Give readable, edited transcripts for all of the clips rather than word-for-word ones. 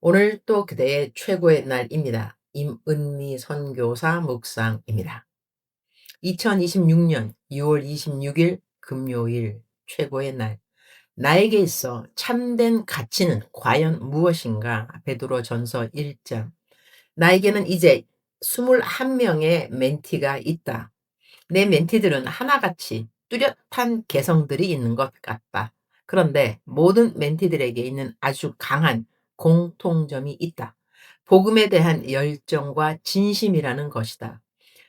오늘 또 그대의 최고의 날입니다. 임은미 선교사 묵상입니다. 2026년 6월 26일 금요일 최고의 날. 나에게 있어 참된 가치는 과연 무엇인가? 베드로전서 1장. 나에게는 이제 21명의 멘티가 있다. 내 멘티들은 하나같이 뚜렷한 개성들이 있는 것 같다. 그런데 모든 멘티들에게 있는 아주 강한 공통점이 있다. 복음에 대한 열정과 진심이라는 것이다.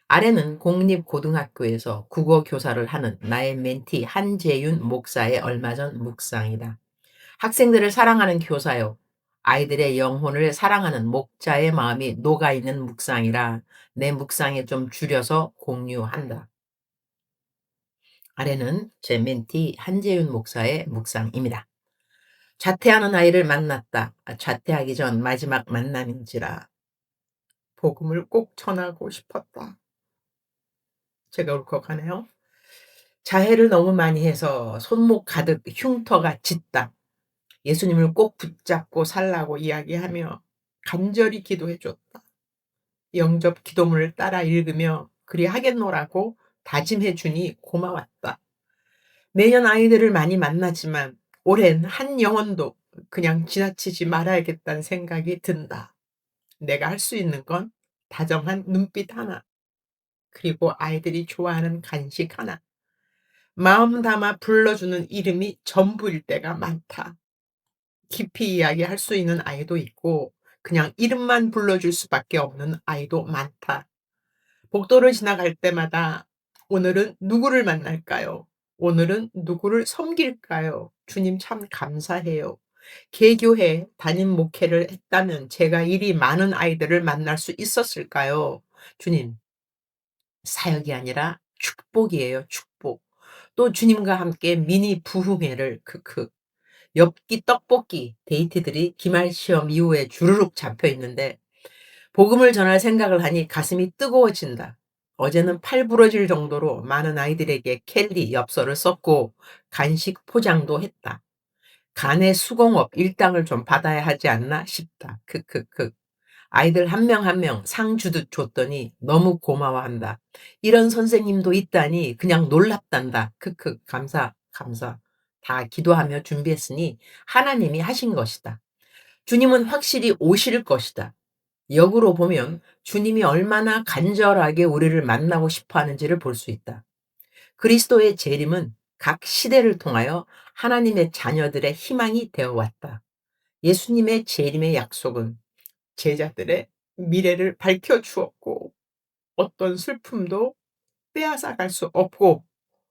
아래는 공립고등학교에서 국어 교사를 하는 나의 멘티 한재윤 목사의 얼마 전 묵상이다. 학생들을 사랑하는 교사요. 아이들의 영혼을 사랑하는 목자의 마음이 녹아있는 묵상이라 내 묵상에 좀 줄여서 공유한다. 아래는 제 멘티 한재윤 목사의 묵상입니다. 자퇴하는 아이를 만났다. 자퇴하기 전 마지막 만남인지라 복음을 꼭 전하고 싶었다. 제가 울컥하네요. 자해를 너무 많이 해서 손목 가득 흉터가 짙다. 예수님을 꼭 붙잡고 살라고 이야기하며 간절히 기도해 줬다. 영접 기도문을 따라 읽으며 그리 하겠노라고 다짐해 주니 고마웠다. 매년 아이들을 많이 만나지만 올해는 한 영혼도 그냥 지나치지 말아야겠다는 생각이 든다. 내가 할 수 있는 건 다정한 눈빛 하나, 그리고 아이들이 좋아하는 간식 하나, 마음 담아 불러주는 이름이 전부일 때가 많다. 깊이 이야기할 수 있는 아이도 있고 그냥 이름만 불러줄 수밖에 없는 아이도 많다. 복도를 지나갈 때마다 오늘은 누구를 만날까요? 오늘은 누구를 섬길까요? 주님 참 감사해요. 개교회 담임 목회를 했다면 제가 이리 많은 아이들을 만날 수 있었을까요? 주님, 사역이 아니라 축복이에요, 축복. 또 주님과 함께 미니 부흥회를 크크. 엽기 떡볶이 데이트들이 기말 시험 이후에 주르륵 잡혀 있는데 복음을 전할 생각을 하니 가슴이 뜨거워진다. 어제는 팔 부러질 정도로 많은 아이들에게 캘리 엽서를 썼고 간식 포장도 했다. 간의 수공업 일당을 좀 받아야 하지 않나 싶다. 크크크. 아이들 한 명 한 명 상 주듯 줬더니 너무 고마워한다. 이런 선생님도 있다니 그냥 놀랍단다. 크크. 감사, 감사. 다 기도하며 준비했으니 하나님이 하신 것이다. 주님은 확실히 오실 것이다. 역으로 보면 주님이 얼마나 간절하게 우리를 만나고 싶어 하는지를 볼 수 있다. 그리스도의 재림은 각 시대를 통하여 하나님의 자녀들의 희망이 되어 왔다. 예수님의 재림의 약속은 제자들의 미래를 밝혀 주었고 어떤 슬픔도 빼앗아 갈 수 없고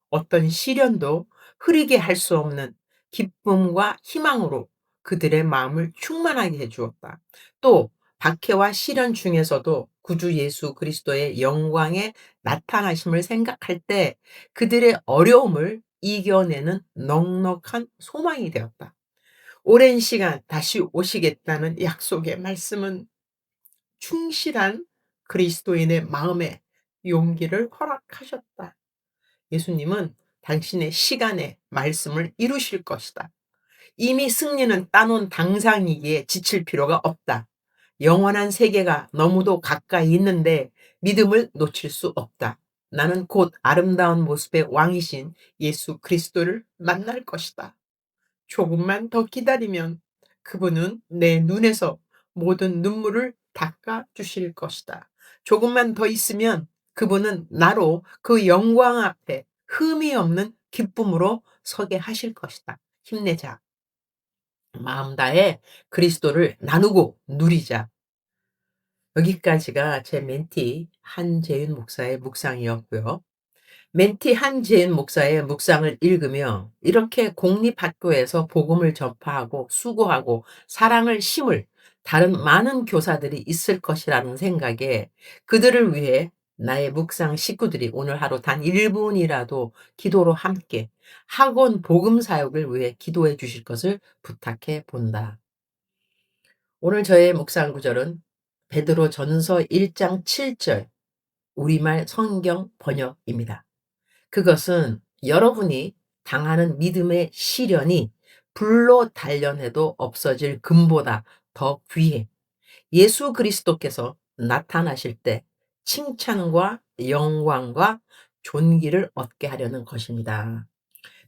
어떤 시련도 흐리게 할 수 없는 기쁨과 희망으로 그들의 마음을 충만하게 해 주었다. 또 박해와 시련 중에서도 구주 예수 그리스도의 영광의 나타나심을 생각할 때 그들의 어려움을 이겨내는 넉넉한 소망이 되었다. 오랜 시간 다시 오시겠다는 약속의 말씀은 충실한 그리스도인의 마음에 용기를 허락하셨다. 예수님은 당신의 시간에 말씀을 이루실 것이다. 이미 승리는 따놓은 당상이기에 지칠 필요가 없다. 영원한 세계가 너무도 가까이 있는데 믿음을 놓칠 수 없다. 나는 곧 아름다운 모습의 왕이신 예수 그리스도를 만날 것이다. 조금만 더 기다리면 그분은 내 눈에서 모든 눈물을 닦아 주실 것이다. 조금만 더 있으면 그분은 나로 그 영광 앞에 흠이 없는 기쁨으로 서게 하실 것이다. 힘내자. 마음 다해 그리스도를 나누고 누리자. 여기까지가 제 멘티 한재윤 목사의 묵상이었고요. 멘티 한재인 목사의 묵상을 읽으며 이렇게 공립학교에서 복음을 전파하고 수고하고 사랑을 심을 다른 많은 교사들이 있을 것이라는 생각에 그들을 위해 나의 묵상 식구들이 오늘 하루 단 1분이라도 기도로 함께 학원 복음 사역을 위해 기도해 주실 것을 부탁해 본다. 오늘 저의 묵상 구절은 베드로전서 1장 7절 우리말 성경 번역입니다. 그것은 여러분이 당하는 믿음의 시련이 불로 단련해도 없어질 금보다 더 귀해. 예수 그리스도께서 나타나실 때 칭찬과 영광과 존귀를 얻게 하려는 것입니다.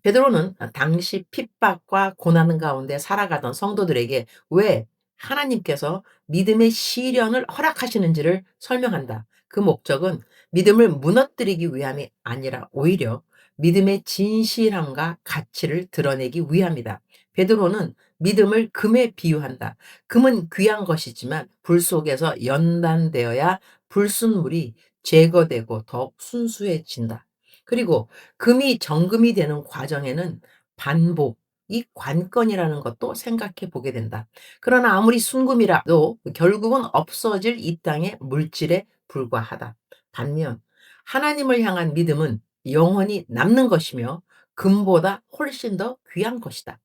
베드로는 당시 핍박과 고난 가운데 살아가던 성도들에게 왜 하나님께서 믿음의 시련을 허락하시는지를 설명한다. 그 목적은 믿음을 무너뜨리기 위함이 아니라 오히려 믿음의 진실함과 가치를 드러내기 위함이다. 베드로는 믿음을 금에 비유한다. 금은 귀한 것이지만 불 속에서 연단되어야 불순물이 제거되고 더욱 순수해진다. 그리고 금이 정금이 되는 과정에는 반복이 관건이라는 것도 생각해 보게 된다. 그러나 아무리 순금이라도 결국은 없어질 이 땅의 물질에 불과하다. 반면 하나님을 향한 믿음은 영원히 남는 것이며 금보다 훨씬 더 귀한 것이다.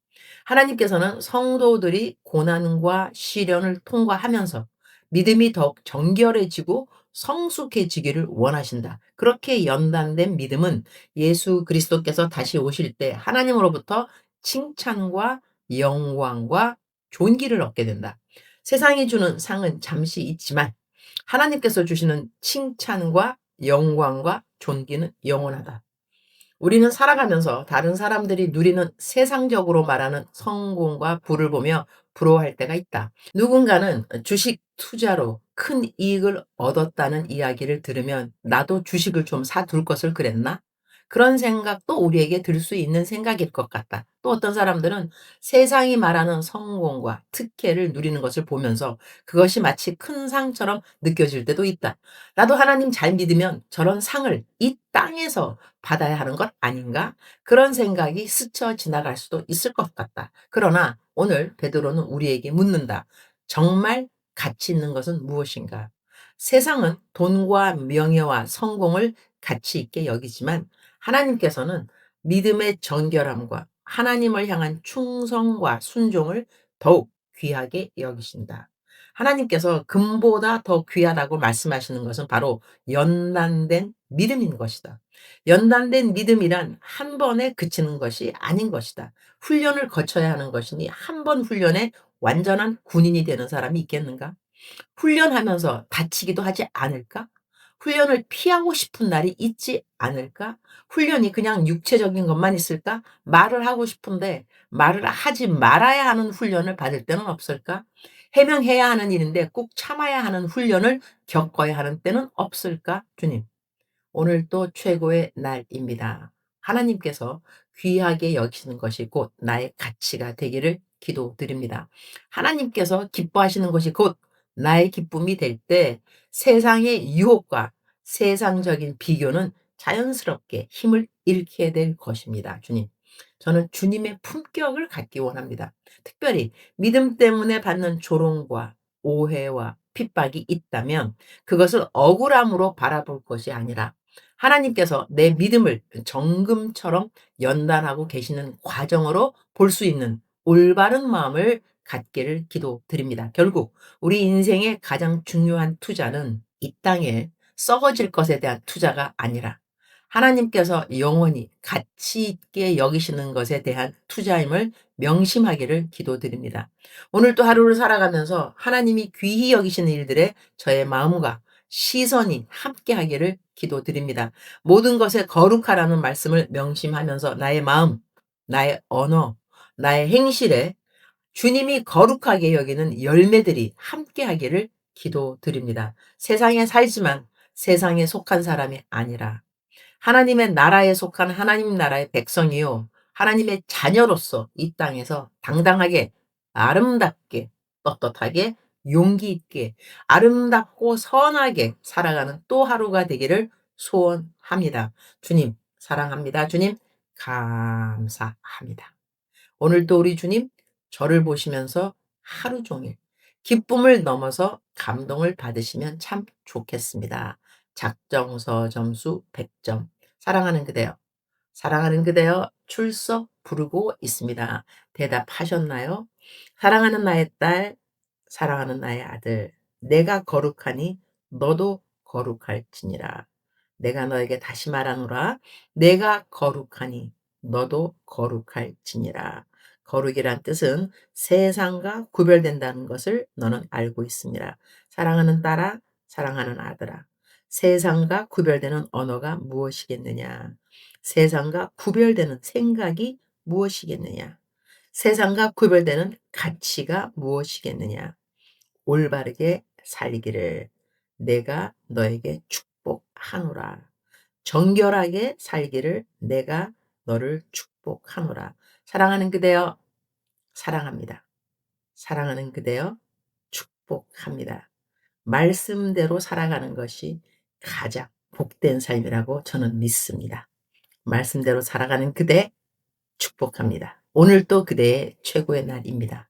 하나님께서는 성도들이 고난과 시련을 통과하면서 믿음이 더욱 정결해지고 성숙해지기를 원하신다. 그렇게 연단된 믿음은 예수 그리스도께서 다시 오실 때 하나님으로부터 칭찬과 영광과 존귀를 얻게 된다. 세상이 주는 상은 잠시 있지만 하나님께서 주시는 칭찬과 영광과 존귀는 영원하다. 우리는 살아가면서 다른 사람들이 누리는 세상적으로 말하는 성공과 부를 보며 부러워할 때가 있다. 누군가는 주식 투자로 큰 이익을 얻었다는 이야기를 들으면 나도 주식을 좀 사둘 것을 그랬나? 그런 생각도 우리에게 들 수 있는 생각일 것 같다. 또 어떤 사람들은 세상이 말하는 성공과 특혜를 누리는 것을 보면서 그것이 마치 큰 상처럼 느껴질 때도 있다. 나도 하나님 잘 믿으면 저런 상을 이 땅에서 받아야 하는 것 아닌가? 그런 생각이 스쳐 지나갈 수도 있을 것 같다. 그러나 오늘 베드로는 우리에게 묻는다. 정말 가치 있는 것은 무엇인가? 세상은 돈과 명예와 성공을 가치 있게 여기지만 하나님께서는 믿음의 정결함과 하나님을 향한 충성과 순종을 더욱 귀하게 여기신다. 하나님께서 금보다 더 귀하다고 말씀하시는 것은 바로 연단된 믿음인 것이다. 연단된 믿음이란 한 번에 그치는 것이 아닌 것이다. 훈련을 거쳐야 하는 것이니 한 번 훈련에 완전한 군인이 되는 사람이 있겠는가? 훈련하면서 다치기도 하지 않을까? 훈련을 피하고 싶은 날이 있지 않을까? 훈련이 그냥 육체적인 것만 있을까? 말을 하고 싶은데 말을 하지 말아야 하는 훈련을 받을 때는 없을까? 해명해야 하는 일인데 꼭 참아야 하는 훈련을 겪어야 하는 때는 없을까? 주님. 오늘도 최고의 날입니다. 하나님께서 귀하게 여기시는 것이 곧 나의 가치가 되기를 기도드립니다. 하나님께서 기뻐하시는 것이 곧 나의 기쁨이 될 때 세상의 유혹과 세상적인 비교는 자연스럽게 힘을 잃게 될 것입니다. 주님. 저는 주님의 품격을 갖기 원합니다. 특별히 믿음 때문에 받는 조롱과 오해와 핍박이 있다면 그것을 억울함으로 바라볼 것이 아니라 하나님께서 내 믿음을 정금처럼 연단하고 계시는 과정으로 볼 수 있는 올바른 마음을 갖기를 기도드립니다. 결국 우리 인생의 가장 중요한 투자는 이 땅에 썩어질 것에 대한 투자가 아니라 하나님께서 영원히 가치 있게 여기시는 것에 대한 투자임을 명심하기를 기도드립니다. 오늘 또 하루를 살아가면서 하나님이 귀히 여기시는 일들에 저의 마음과 시선이 함께 하기를 기도드립니다. 모든 것에 거룩하라는 말씀을 명심하면서 나의 마음, 나의 언어, 나의 행실에 주님이 거룩하게 여기는 열매들이 함께 하기를 기도드립니다. 세상에 살지만 세상에 속한 사람이 아니라 하나님의 나라에 속한 하나님 나라의 백성이요. 하나님의 자녀로서 이 땅에서 당당하게 아름답게 떳떳하게 용기 있게 아름답고 선하게 살아가는 또 하루가 되기를 소원합니다. 주님 사랑합니다. 주님 감사합니다. 오늘도 우리 주님 저를 보시면서 하루 종일 기쁨을 넘어서 감동을 받으시면 참 좋겠습니다. 작정서 점수 100점. 사랑하는 그대여. 사랑하는 그대여 출석 부르고 있습니다. 대답하셨나요? 사랑하는 나의 딸, 사랑하는 나의 아들, 내가 거룩하니 너도 거룩할지니라. 내가 너에게 다시 말하노라. 내가 거룩하니 너도 거룩할지니라. 거룩이란 뜻은 세상과 구별된다는 것을 너는 알고 있습니다. 사랑하는 딸아, 사랑하는 아들아, 세상과 구별되는 언어가 무엇이겠느냐? 세상과 구별되는 생각이 무엇이겠느냐? 세상과 구별되는 가치가 무엇이겠느냐? 올바르게 살기를 내가 너에게 축복하노라. 정결하게 살기를 내가 너를 축복하노라. 사랑하는 그대여, 사랑합니다. 사랑하는 그대여, 축복합니다. 말씀대로 살아가는 것이 가장 복된 삶이라고 저는 믿습니다. 말씀대로 살아가는 그대 축복합니다. 오늘도 그대의 최고의 날입니다.